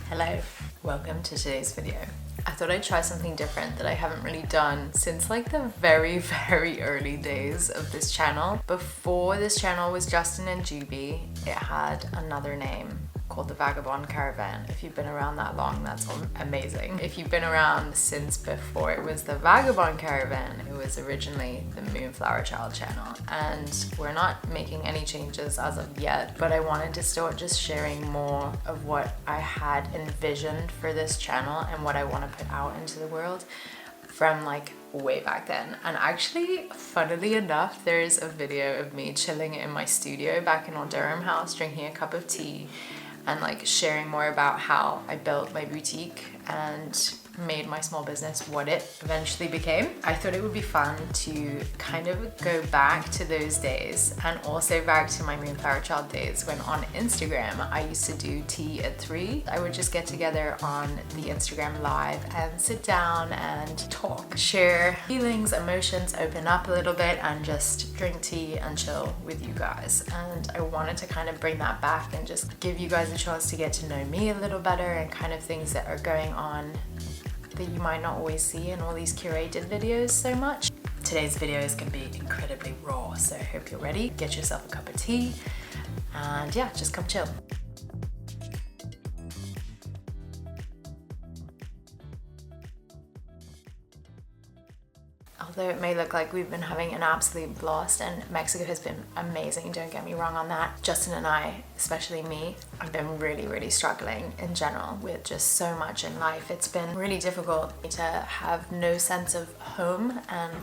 Hello, welcome to today's video. I thought I'd try something different that I haven't really done since like the very early days of this channel. Before this channel was Justin and Juby, it had another name called the Vagabond Caravan. If you've been around that long, that's amazing. If you've been around since before it was the Vagabond Caravan, it was originally the Moonflower Child channel. And we're not making any changes as of yet, but I wanted to start just sharing more of what I had envisioned for this channel and what I want to put out into the world from like way back then. And actually, funnily enough, there's a video of me chilling in my studio back in our Durham house, drinking a cup of tea and like sharing more about how I built my boutique and made my small business what it eventually became. I thought it would be fun to kind of go back to those days and also back to my Moonflower Child days when on Instagram I used to do tea at 3. I would just get together on the Instagram live and sit down and talk, share feelings, emotions, open up a little bit and just drink tea and chill with you guys. And I wanted to kind of bring that back and just give you guys a chance to get to know me a little better and kind of things that are going on that you might not always see in all these curated videos so much. Today's video is going to be incredibly raw, so I hope you're ready. Get yourself a cup of tea and yeah, just come chill. Although it may look like we've been having an absolute blast and Mexico has been amazing, don't get me wrong on that. Justin and I, especially me, I've been really struggling in general with just so much in life. It's been really difficult to have no sense of home, and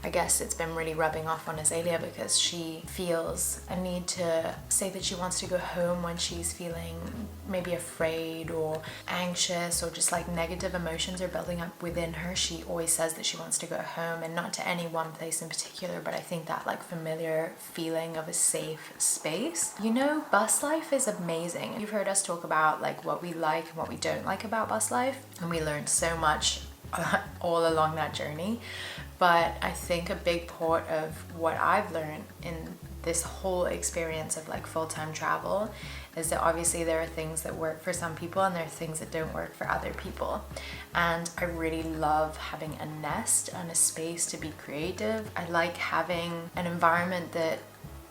I guess it's been really rubbing off on Azalea because she feels a need to say that she wants to go home when she's feeling maybe afraid or anxious or just like negative emotions are building up within her. She always says that she wants to go home, and not to any one place in particular, but I think that like familiar feeling of a safe space. You know, bus life is amazing. You've heard us talk about like what we like and what we don't like about bus life, and we learned so much all along that journey. But I think a big part of what I've learned in this whole experience of like full-time travel is that obviously there are things that work for some people and there are things that don't work for other people. And I really love having a nest and a space to be creative. I like having an environment that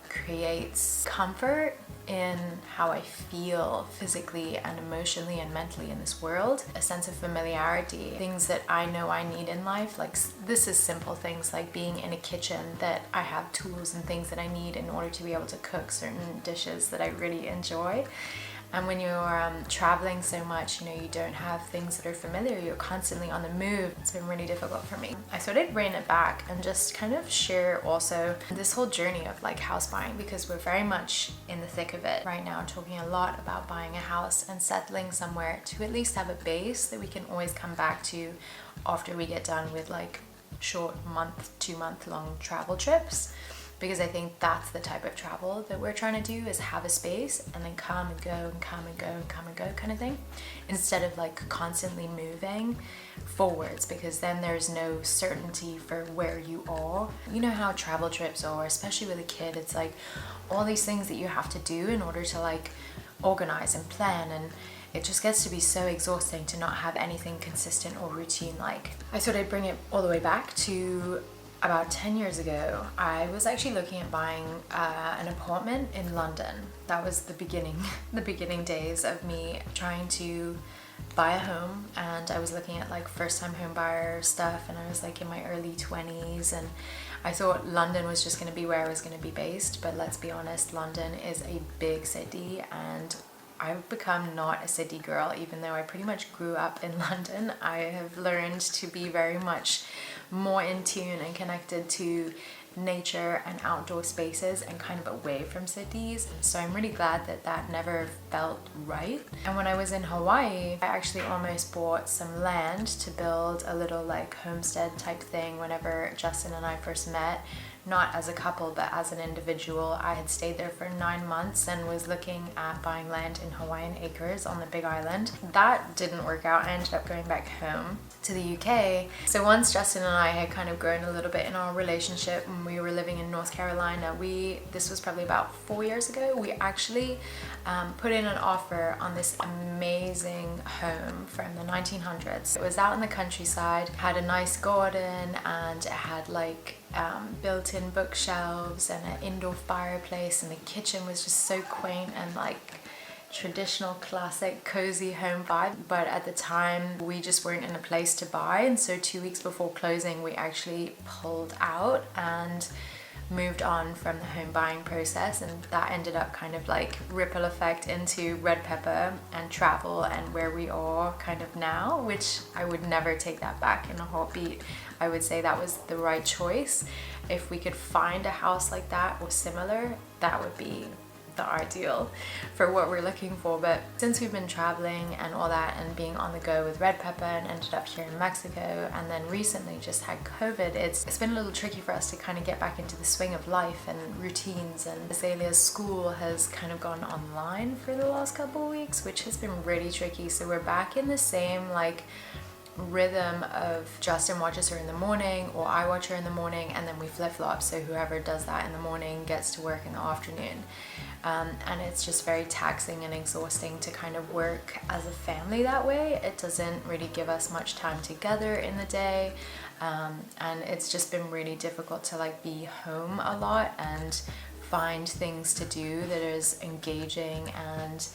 creates comfort in how I feel physically and emotionally and mentally in this world, a sense of familiarity, things that I know I need in life. Like this is simple things like being in a kitchen that I have tools and things that I need in order to be able to cook certain dishes that I really enjoy. And when you're traveling so much, you know, you don't have things that are familiar, you're constantly on the move. It's been really difficult for me. I thought I'd bring it back and just kind of share also this whole journey of like house buying, because we're very much in the thick of it right now, talking a lot about buying a house and settling somewhere to at least have a base that we can always come back to after we get done with like short 2-month long travel trips. Because I think that's the type of travel that we're trying to do, is have a space and then come and go and come and go and come and go kind of thing, instead of like constantly moving forwards, because then there's no certainty for where you are. You know how travel trips are, especially with a kid, it's like all these things that you have to do in order to like organize and plan, and it just gets to be so exhausting to not have anything consistent or routine like. I thought I'd bring it all the way back to about 10 years ago. I was actually looking at buying an apartment in London. That was the beginning days of me trying to buy a home, and I was looking at like first-time home buyer stuff, and I was like in my early 20s, and I thought London was just going to be where I was going to be based. But let's be honest, London is a big city, and I've become not a city girl. Even though I pretty much grew up in London, I have learned to be very much more in tune and connected to nature and outdoor spaces and kind of away from cities. So I'm really glad that that never felt right. And when I was in Hawaii, I actually almost bought some land to build a little like homestead type thing whenever Justin and I first met, not as a couple, but as an individual. I had stayed there for 9 months and was looking at buying land in Hawaiian acres on the Big Island. That didn't work out. I ended up going back home to the UK. So once Justin and I had kind of grown a little bit in our relationship and we were living in North Carolina, this was probably about 4 years ago, we actually put in an offer on this amazing home from the 1900s. It was out in the countryside, had a nice garden, and it had like built-in bookshelves and an indoor fireplace, and the kitchen was just so quaint and like traditional, classic, cozy home vibe. But at the time we just weren't in a place to buy, and so 2 weeks before closing we actually pulled out and moved on from the home buying process, and that ended up kind of like ripple effect into Red Pepper and travel and where we are kind of now, which I would never take that back in a heartbeat. I would say that was the right choice. If we could find a house like that or similar, that would be the ideal for what we're looking for. But since we've been traveling and all that and being on the go with Red Pepper and ended up here in Mexico, and then recently just had COVID, it's been a little tricky for us to kind of get back into the swing of life and routines. And Azalea's school has kind of gone online for the last couple of weeks, which has been really tricky. So we're back in the same like rhythm of Justin watches her in the morning or I watch her in the morning, and then we flip-flop, so whoever does that in the morning gets to work in the afternoon. And it's just very taxing and exhausting to kind of work as a family that way. It doesn't really give us much time together in the day, and it's just been really difficult to like be home a lot and find things to do that is engaging and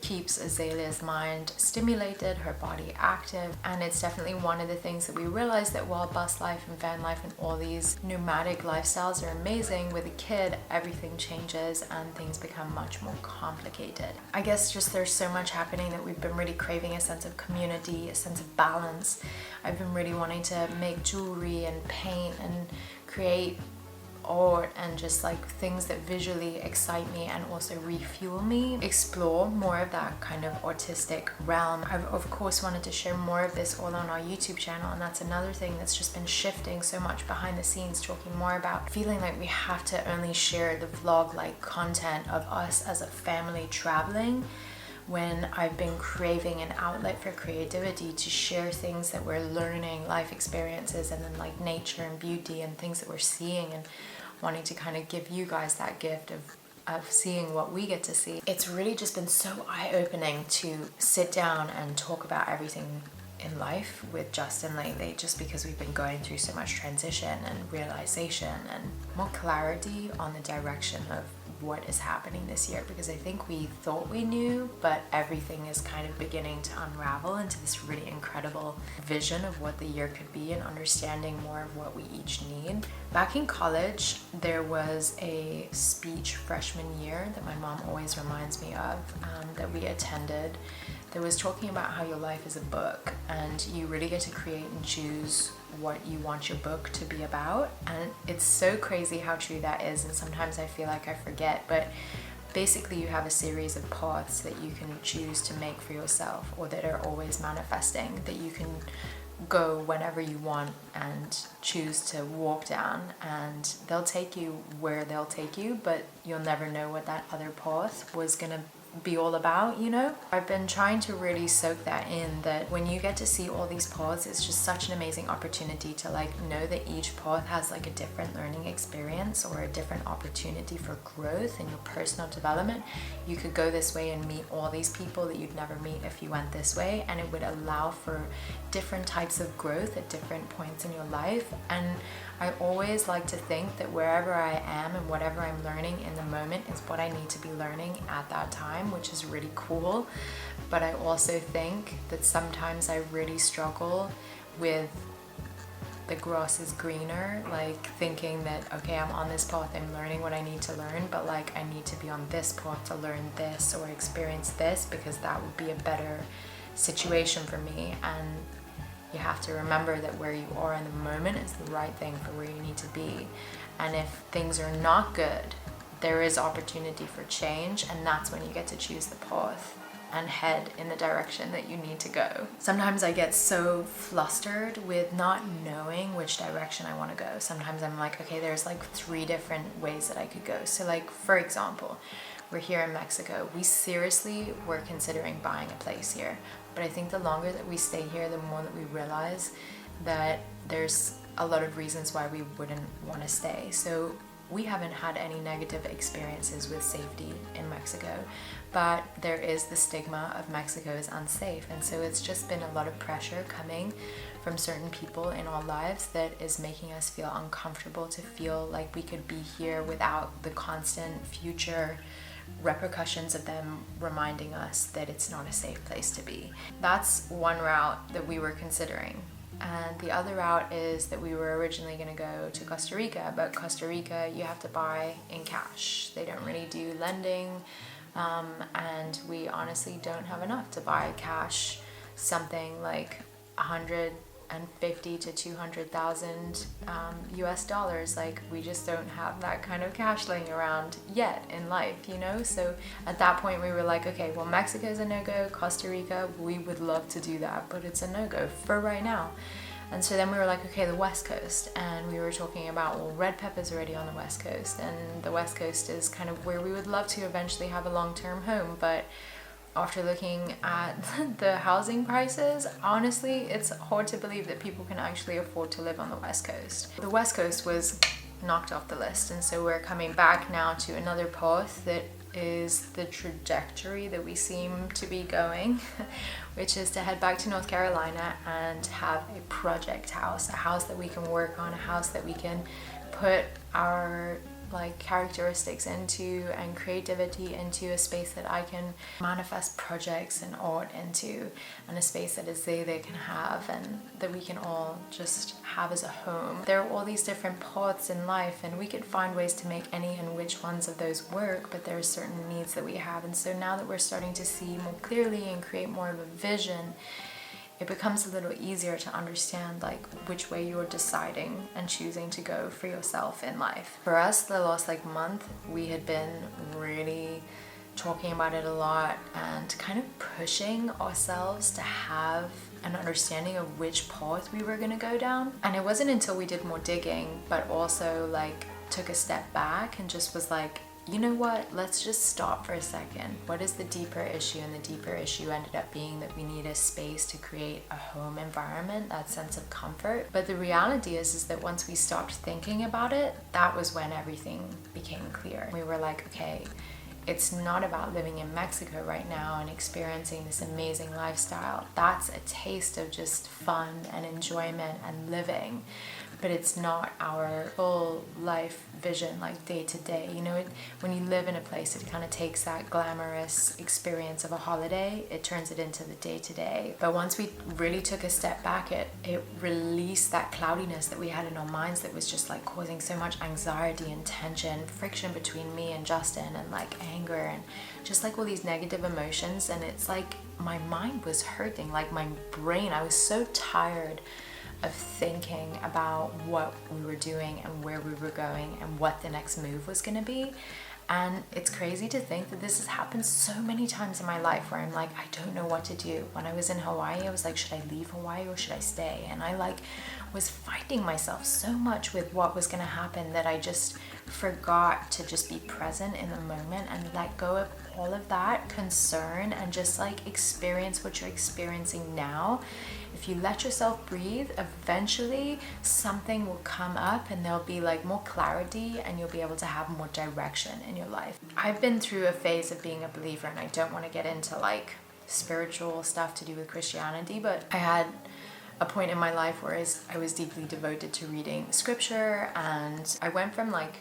keeps Azalea's mind stimulated, her body active. And it's definitely one of the things that we realized, that while bus life and van life and all these nomadic lifestyles are amazing, with a kid everything changes and things become much more complicated. I guess just there's so much happening that we've been really craving a sense of community, a sense of balance. I've been really wanting to make jewelry and paint and create art and just like things that visually excite me and also refuel me, explore more of that kind of artistic realm. I've of course wanted to share more of this all on our YouTube channel, and that's another thing that's just been shifting so much behind the scenes, talking more about feeling like we have to only share the vlog like content of us as a family traveling, when I've been craving an outlet for creativity to share things that we're learning, life experiences, and then like nature and beauty and things that we're seeing, and wanting to kind of give you guys that gift of seeing what we get to see. It's really just been so eye-opening to sit down and talk about everything in life with Justin lately, just because we've been going through so much transition and realization and more clarity on the direction of what is happening this year, because I think we thought we knew, but everything is kind of beginning to unravel into this really incredible vision of what the year could be, and understanding more of what we each need. Back in college, there was a speech freshman year that my mom always reminds me of, that we attended, that was talking about how your life is a book and you really get to create and choose what you want your book to be about. And it's so crazy how true that is, and sometimes I feel like I forget, but basically you have a series of paths that you can choose to make for yourself, or that are always manifesting, that you can go whenever you want and choose to walk down, and they'll take you where they'll take you, but you'll never know what that other path was gonna be all about, you know? I've been trying to really soak that in, that when you get to see all these paths, it's just such an amazing opportunity to like know that each path has like a different learning experience or a different opportunity for growth in your personal development. You could go this way and meet all these people that you'd never meet if you went this way, and it would allow for different types of growth at different points in your life. And I always like to think that wherever I am and whatever I'm learning in the moment is what I need to be learning at that time, which is really cool. But I also think that sometimes I really struggle with the grass is greener, like thinking that, okay, I'm on this path, I'm learning what I need to learn, but like I need to be on this path to learn this or experience this, because that would be a better situation for me. And you have to remember that where you are in the moment is the right thing for where you need to be. And if things are not good, there is opportunity for change, and that's when you get to choose the path. and head in the direction that you need to go. Sometimes I get so flustered with not knowing which direction I want to go. Sometimes I'm like, okay, there's like 3 different ways that I could go. So like, for example, we're here in Mexico. We seriously were considering buying a place here. But I think the longer that we stay here, the more that we realize that there's a lot of reasons why we wouldn't want to stay. So we haven't had any negative experiences with safety in Mexico, but there is the stigma of Mexico is unsafe. And so it's just been a lot of pressure coming from certain people in our lives that is making us feel uncomfortable, to feel like we could be here without the constant future repercussions of them reminding us that it's not a safe place to be. That's one route that we were considering. And the other route is that we were originally going to go to Costa Rica, but Costa Rica you have to buy in cash. They don't really do lending, and we honestly don't have enough to buy cash something like 150 to 200,000 US dollars. Like, we just don't have that kind of cash laying around yet in life, you know? So at that point we were like, okay, well, Mexico's a no-go. Costa Rica, we would love to do that, but it's a no-go for right now. And so then we were like, okay, the West Coast. And we were talking about, well, Red Pepper's already on the West Coast, and the West Coast is kind of where we would love to eventually have a long-term home. But after looking at the housing prices, honestly, it's hard to believe that people can actually afford to live on the West Coast. The West Coast was knocked off the list, and so we're coming back now to another path that is the trajectory that we seem to be going, which is to head back to North Carolina and have a project house, a house that we can work on, a house that we can put our like characteristics into and creativity into, a space that I can manifest projects and art into, and a space that is they can have and that we can all just have as a home. There are all these different paths in life, and we could find ways to make any and which ones of those work, but there are certain needs that we have. And so now that we're starting to see more clearly and create more of a vision, it becomes a little easier to understand like which way you're deciding and choosing to go for yourself in life. For us, the last like month, we had been really talking about it a lot and kind of pushing ourselves to have an understanding of which path we were going to go down. And it wasn't until we did more digging, but also like took a step back and just was like, you know what, let's just stop for a second. What is the deeper issue? And the deeper issue ended up being that we need a space to create a home environment, that sense of comfort. But the reality is that once we stopped thinking about it, that was when everything became clear. We were like, okay, it's not about living in Mexico right now and experiencing this amazing lifestyle. That's a taste of just fun and enjoyment and living. But it's not our full life vision, like day to day. You know, when you live in a place, it kind of takes that glamorous experience of a holiday, it turns it into the day to day. But once we really took a step back, it released that cloudiness that we had in our minds that was just like causing so much anxiety and tension, friction between me and Justin, and like anger and just like all these negative emotions. And it's like my mind was hurting, like my brain, I was so tired of thinking about what we were doing and where we were going and what the next move was going to be. And it's crazy to think that this has happened so many times in my life where I'm like, I don't know what to do. When I was in Hawaii, I was like, should I leave Hawaii or should I stay? And I like was fighting myself so much with what was going to happen that I just forgot to just be present in the moment and let go of all of that concern and just like experience what you're experiencing now. If you let yourself breathe, eventually something will come up and there'll be like more clarity and you'll be able to have more direction in your life. I've been through a phase of being a believer, and I don't want to get into like spiritual stuff to do with Christianity, but I had a point in my life where I was deeply devoted to reading scripture, and I went from like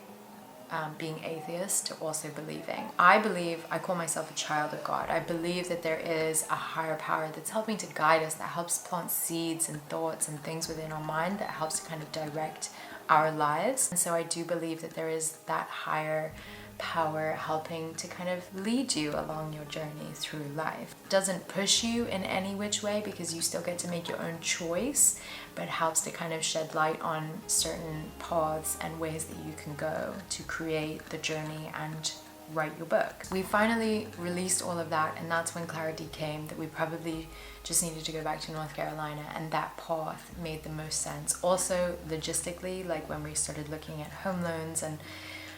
being atheist to also believing. I call myself a child of God. I believe that there is a higher power that's helping to guide us, that helps plant seeds and thoughts and things within our mind that helps to kind of direct our lives. And so I do believe that there is that higher power helping to kind of lead you along your journey through life. It doesn't push you in any which way because you still get to make your own choice, but helps to kind of shed light on certain paths and ways that you can go to create the journey and write your book. We finally released all of that, and that's when clarity came that we probably just needed to go back to North Carolina, and that path made the most sense. Also logistically, like when we started looking at home loans and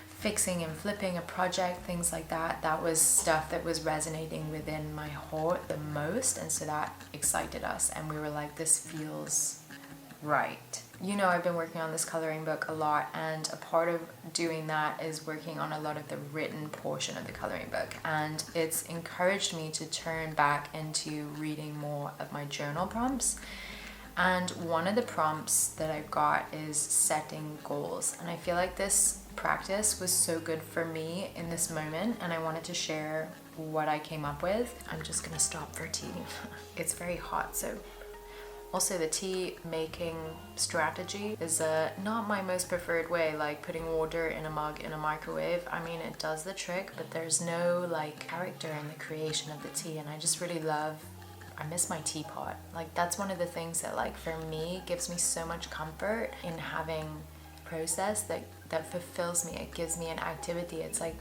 fixing and flipping a project, things like that, that was stuff that was resonating within my heart the most, and so that excited us, and we were like, this feels right. You know, I've been working on this coloring book a lot, and a part of doing that is working on a lot of the written portion of the coloring book, and it's encouraged me to turn back into reading more of my journal prompts. And one of the prompts that I got is setting goals, and I feel like this practice was so good for me in this moment, and I wanted to share what I came up with. I'm just gonna stop for tea. It's very hot, so also the tea making strategy is not my most preferred way, like putting water in a mug in a microwave. I mean, it does the trick, but there's no like character in the creation of the tea, and I just really I miss my teapot. Like that's one of the things that like for me gives me so much comfort in having a process that fulfills me. It gives me an activity. It's like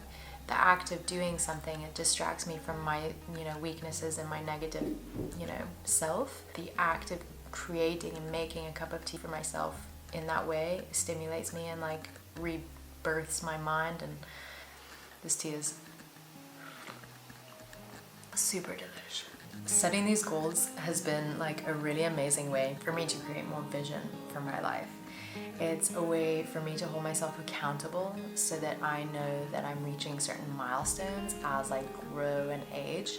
the act of doing something, it distracts me from my, you know, weaknesses and my negative, you know, self. The act of creating and making a cup of tea for myself in that way stimulates me and like rebirths my mind, and this tea is super delicious. Setting these goals has been like a really amazing way for me to create more vision for my life. It's a way for me to hold myself accountable so that I know that I'm reaching certain milestones as I grow and age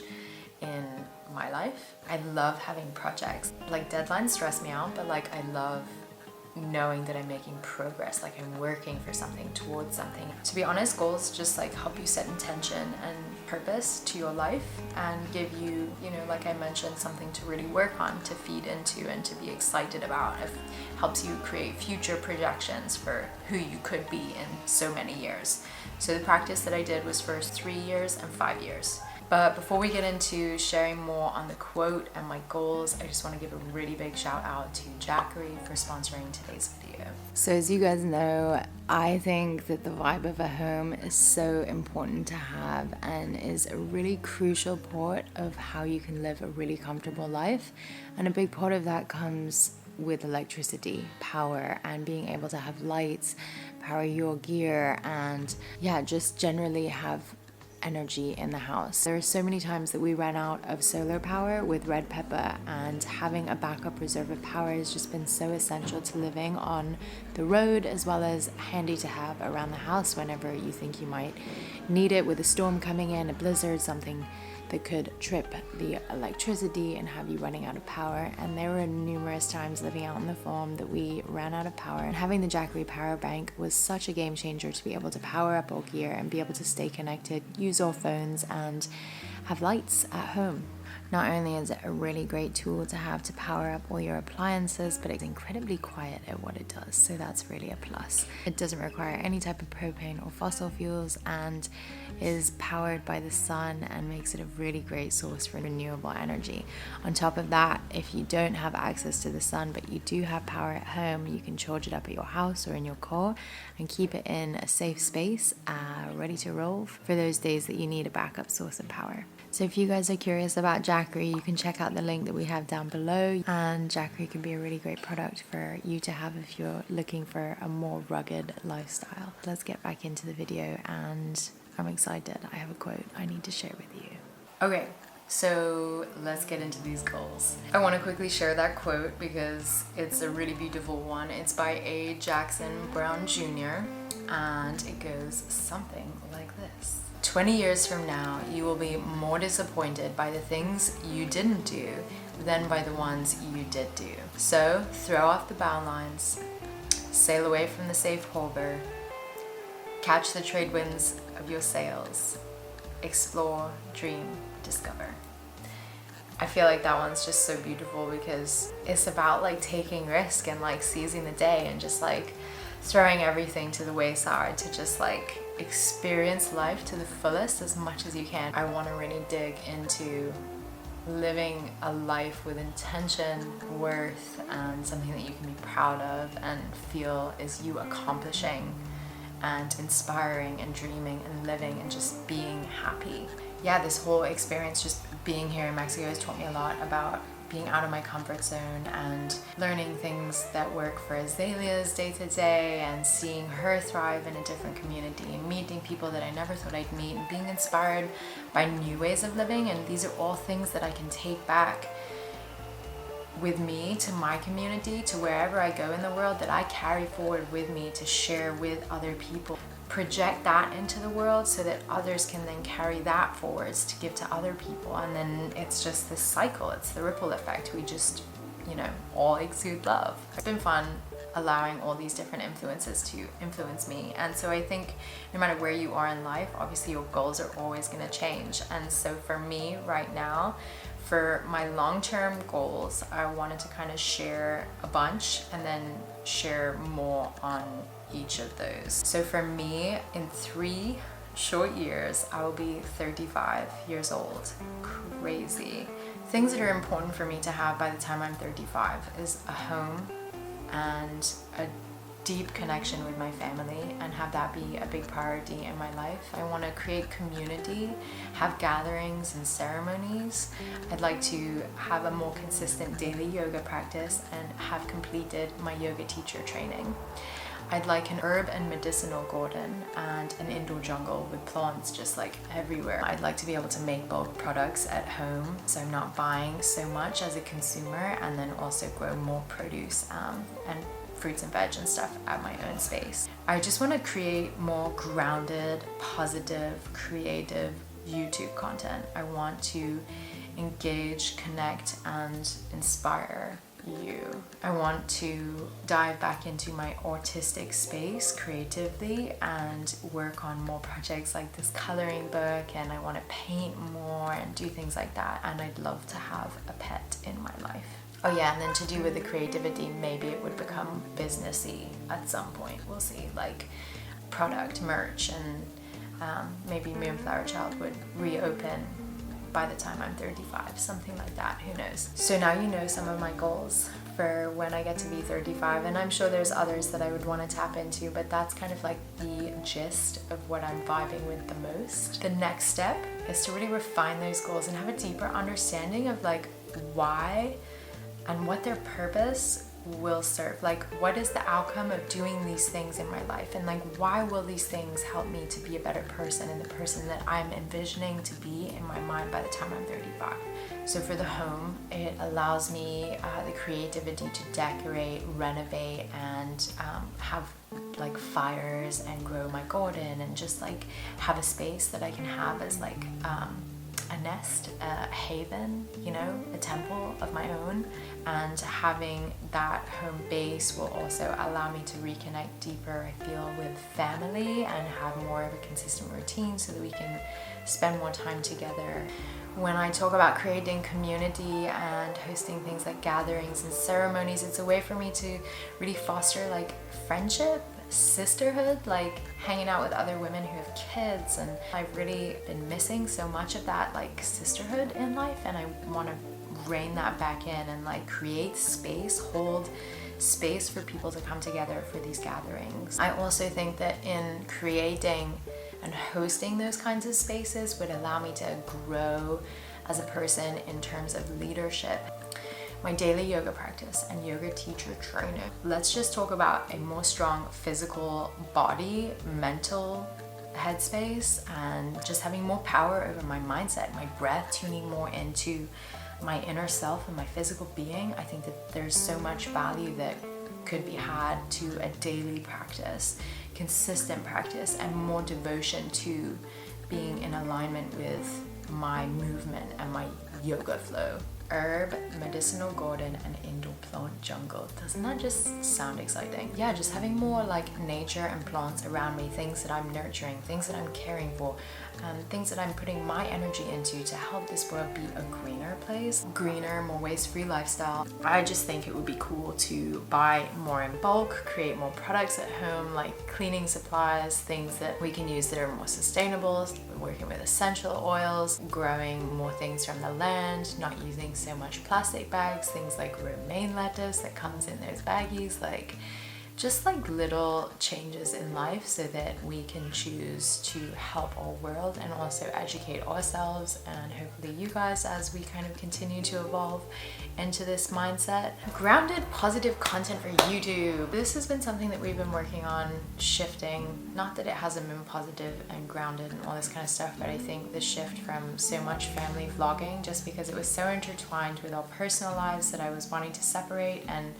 in my life. I love having projects. Like deadlines stress me out, but like I love knowing that I'm making progress, like I'm working for something, towards something. To be honest, goals just like help you set intention and purpose to your life and give you, you know, like I mentioned, something to really work on, to feed into and to be excited about. It helps you create future projections for who you could be in so many years. So the practice that I did was for 3 years and 5 years. But before we get into sharing more on the quote and my goals, I just want to give a really big shout out to Jackery for sponsoring today's video. So as you guys know, I think that the vibe of a home is so important to have and is a really crucial part of how you can live a really comfortable life. And a big part of that comes with electricity, power, and being able to have lights, power your gear, and yeah, just generally have energy in the house. There are so many times that we ran out of solar power with red pepper, and having a backup reserve of power has just been so essential to living on the road, as well as handy to have around the house whenever you think you might need it, with a storm coming in, a blizzard, something that could trip the electricity and have you running out of power. And there were numerous times living out on the farm that we ran out of power, and having the Jackery power bank was such a game changer to be able to power up our gear and be able to stay connected, use our phones, and have lights at home. Not only is it a really great tool to have to power up all your appliances, but it's incredibly quiet at what it does, so that's really a plus. It doesn't require any type of propane or fossil fuels and is powered by the sun and makes it a really great source for renewable energy. On top of that, if you don't have access to the sun but you do have power at home, you can charge it up at your house or in your car and keep it in a safe space, ready to roll for those days that you need a backup source of power. So if you guys are curious about Jackery, you can check out the link that we have down below, and Jackery can be a really great product for you to have if you're looking for a more rugged lifestyle. Let's get back into the video, and I'm excited. I have a quote I need to share with you. Okay, so let's get into these goals. I want to quickly share that quote because it's a really beautiful one. It's by A. Jackson Brown Jr. and it goes something like this. 20 years from now, you will be more disappointed by the things you didn't do than by the ones you did do. So throw off the bowlines, sail away from the safe harbor, catch the trade winds of your sails, explore, dream, discover. I feel like that one's just so beautiful because it's about like taking risk and like seizing the day and just like throwing everything to the wayside to just like experience life to the fullest as much as you can. I want to really dig into living a life with intention, worth, and something that you can be proud of and feel is you accomplishing and inspiring and dreaming and living and just being happy. Yeah, this whole experience just being here in Mexico has taught me a lot about being out of my comfort zone and learning things that work for Azalea's day to day, and seeing her thrive in a different community and meeting people that I never thought I'd meet and being inspired by new ways of living. And these are all things that I can take back with me to my community, to wherever I go in the world, that I carry forward with me to share with other people. Project that into the world so that others can then carry that forwards to give to other people. And then it's just this cycle, it's the ripple effect. We just, all exude love. It's been fun allowing all these different influences to influence me. And so I think no matter where you are in life, obviously your goals are always going to change. And so for me right now, for my long-term goals, I wanted to kind of share a bunch and then share more on each of those. So for me, in 3 short years, I will be 35 years old. Crazy. Things that are important for me to have by the time I'm 35 is a home and a deep connection with my family, and have that be a big priority in my life. I want to create community, have gatherings and ceremonies. I'd like to have a more consistent daily yoga practice and have completed my yoga teacher training. I'd like an herb and medicinal garden and an indoor jungle with plants just like everywhere. I'd like to be able to make bulk products at home, so I'm not buying so much as a consumer, and then also grow more produce and fruits and veg and stuff at my own space. I just want to create more grounded, positive, creative YouTube content. I want to engage, connect, and inspire you. I want to dive back into my artistic space creatively and work on more projects like this coloring book, and I want to paint more and do things like that. And I'd love to have a pet in my life. Oh yeah, and then to do with the creativity, maybe it would become businessy at some point. We'll see, like product, merch, and maybe Moonflower Child would reopen by the time I'm 35, something like that, who knows. So now you know some of my goals for when I get to be 35, and I'm sure there's others that I would want to tap into, but that's kind of like the gist of what I'm vibing with the most. The next step is to really refine those goals and have a deeper understanding of like why and what their purpose will serve. Like, what is the outcome of doing these things in my life, and like why will these things help me to be a better person and the person that I'm envisioning to be in my mind by the time I'm 35. So for the home, it allows me the creativity to decorate, renovate, and have like fires and grow my garden, and just like have a space that I can have as like a nest, a haven, a temple of my own. And having that home base will also allow me to reconnect deeper, I feel, with family and have more of a consistent routine so that we can spend more time together. When I talk about creating community and hosting things like gatherings and ceremonies, it's a way for me to really foster like friendship, sisterhood, like hanging out with other women who have kids. And I've really been missing so much of that like sisterhood in life, and I want to rein that back in and like create space, hold space for people to come together for these gatherings. I also think that in creating and hosting those kinds of spaces would allow me to grow as a person in terms of leadership. My daily yoga practice and yoga teacher training. Let's just talk about a more strong physical body, mental headspace, and just having more power over my mindset, my breath, tuning more into my inner self and my physical being. I think that there's so much value that could be had to a daily practice, consistent practice, and more devotion to being in alignment with my movement and my yoga flow. Herb, medicinal garden, and indoor plant jungle. Doesn't that just sound exciting? Yeah, just having more like nature and plants around me, things that I'm nurturing, things that I'm caring for, things that I'm putting my energy into to help this world be a greener place, greener, more waste-free lifestyle. I just think it would be cool to buy more in bulk, create more products at home, like cleaning supplies, things that we can use that are more sustainable, working with essential oils, growing more things from the land, not using so much plastic bags, things like romaine lettuce that comes in those baggies, like just like little changes in life so that we can choose to help our world and also educate ourselves and hopefully you guys as we kind of continue to evolve into this mindset. Grounded positive content for YouTube. This has been something that we've been working on shifting. Not that it hasn't been positive and grounded and all this kind of stuff, but I think the shift from so much family vlogging, just because it was so intertwined with our personal lives, that I was wanting to separate and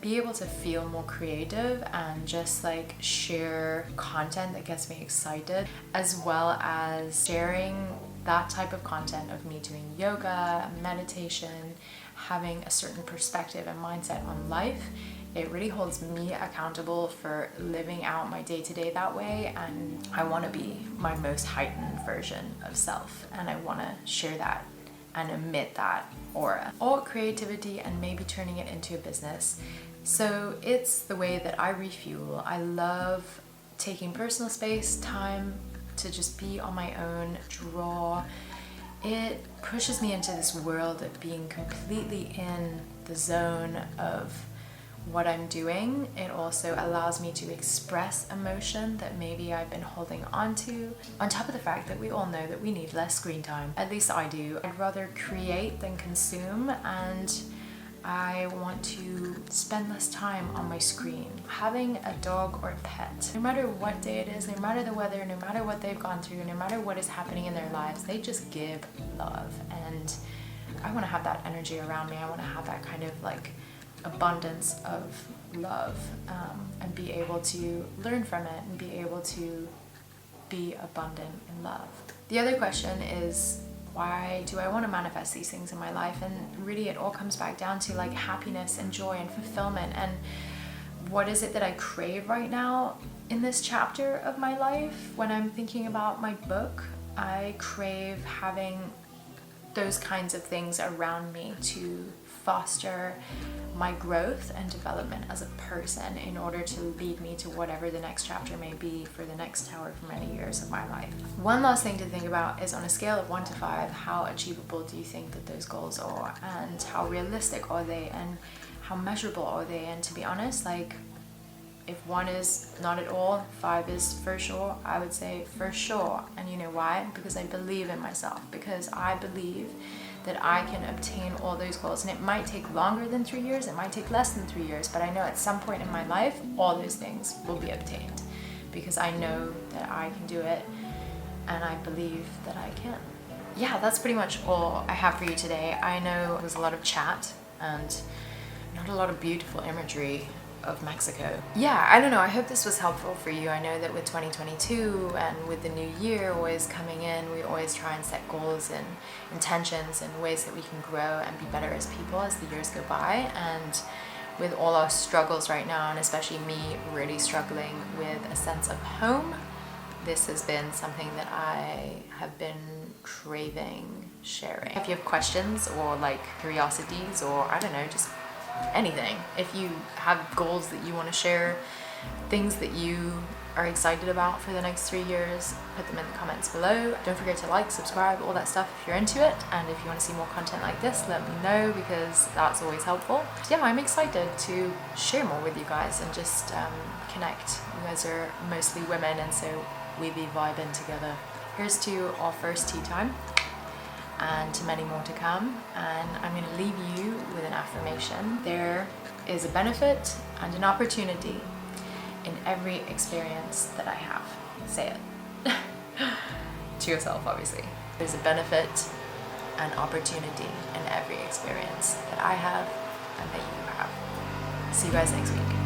be able to feel more creative and just like share content that gets me excited, as well as sharing that type of content of me doing yoga, meditation, having a certain perspective and mindset on life. It really holds me accountable for living out my day-to-day that way, and I want to be my most heightened version of self, and I want to share that and emit that aura or creativity and maybe turning it into a business. So it's the way that I refuel. I love taking personal space, time to just be on my own, draw. It pushes me into this world of being completely in the zone of what I'm doing. It also allows me to express emotion that maybe I've been holding on to. On top of the fact that we all know that we need less screen time. At least I do. I'd rather create than consume, and I want to spend less time on my screen. Having a dog or a pet, no matter what day it is, no matter the weather, no matter what they've gone through, no matter what is happening in their lives, they just give love. And I want to have that energy around me. I want to have that kind of like abundance of love, and be able to learn from it and be able to be abundant in love. The other question is, why do I want to manifest these things in my life? And really it all comes back down to like happiness and joy and fulfillment, and what is it that I crave right now in this chapter of my life. When I'm thinking about my book, I crave having those kinds of things around me to foster my growth and development as a person in order to lead me to whatever the next chapter may be for the next however many years of my life. One last thing to think about is, on a scale of 1 to 5, how achievable do you think that those goals are, and how realistic are they, and how measurable are they? And to be honest, like, if 1 is not at all, 5 is for sure, I would say for sure. And you know why? Because I believe in myself, because I believe that I can obtain all those goals. And it might take longer than 3 years, it might take less than 3 years, but I know at some point in my life, all those things will be obtained, because I know that I can do it, and I believe that I can. Yeah, that's pretty much all I have for you today. I know it was a lot of chat and not a lot of beautiful imagery of Mexico. Yeah, I don't know, I hope this was helpful for you. I know that with 2022 and with the new year always coming in, we always try and set goals and intentions and ways that we can grow and be better as people as the years go by. And with all our struggles right now, and especially me really struggling with a sense of home, this has been something that I have been craving sharing. If you have questions or like curiosities, or I don't know, just anything, if you have goals that you want to share, things that you are excited about for the next 3 years, put them in the comments below. Don't forget to like, subscribe, all that stuff if you're into it. And if you want to see more content like this, let me know, because that's always helpful. Yeah, I'm excited to share more with you guys and just connect. You guys are mostly women, and so we be vibing together. Here's to our first tea time, and to many more to come. And I'm going to leave you with an affirmation. There is a benefit and an opportunity in every experience that I have. Say it. To yourself, obviously. There's a benefit and opportunity in every experience that I have and that you have. See you guys next week.